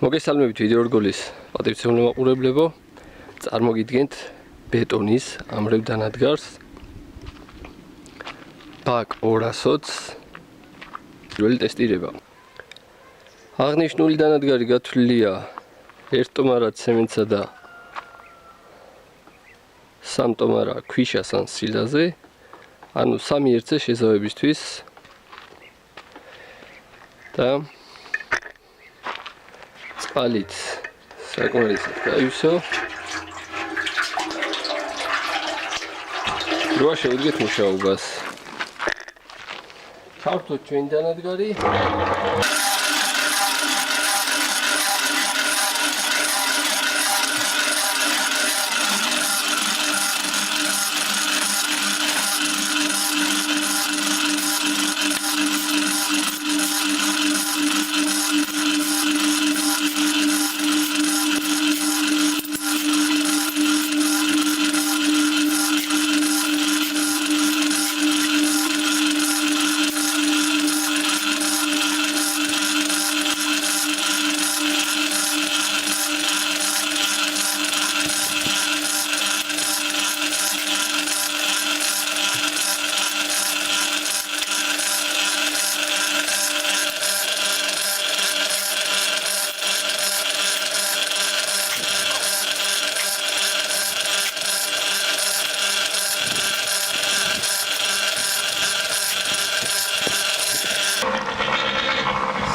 მოგესალმებით ვიდეო რგოლის პატივცემულო მაყურებლებო. წარმოგიდგენთ ბეტონის ამრევ დანადგარს. ბაკ 200-ს პირველი ტესტირება. აღნიშნული დანადგარი გათვლილია 1 ტომარა ცემენტსა და 3 ტომარა ქვიშას ან სილაზე, ანუ 3 ერთზე შეზავებისთვის და წყალით საკმარისად გაივსო. როა შევდგეთ მუშაობას. ჩავთვალოთ ჩვენი დანადგარი.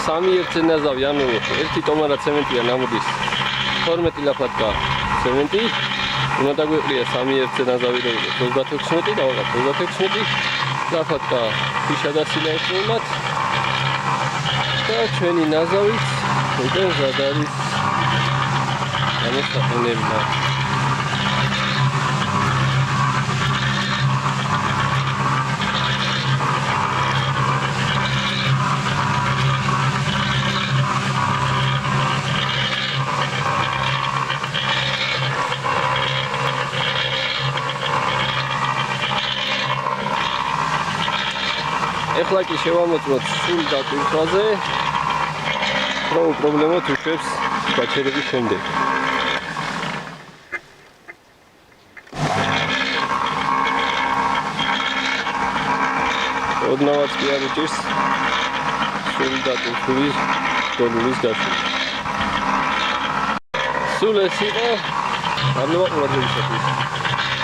სამი ერთზე ნაზავი, ანუ 1 ტომარა ცემენტია ნამუდის 12 ლაფატკა ცემენტი. უნდა დაგვეყრია 3 ერთზე ნაზავი და 36 და ვაღაც 36 ლაფატკა ქვიშა და სილა ერთმანეთად. და ჩვენი ნაზავით უკვე ზად არის გამოსაყენებლად. ეხლა კი შევამოწმოთ სულ დაკავშირზე, რომ უპრობლემოდ უშვებს გაჩერების შემდეგ. ოდნავაც კი არ უჭირს სულ დაკავშირის დოლურის გაშლა. სულ ეს იყო ამრევი ყურადღებისათვის.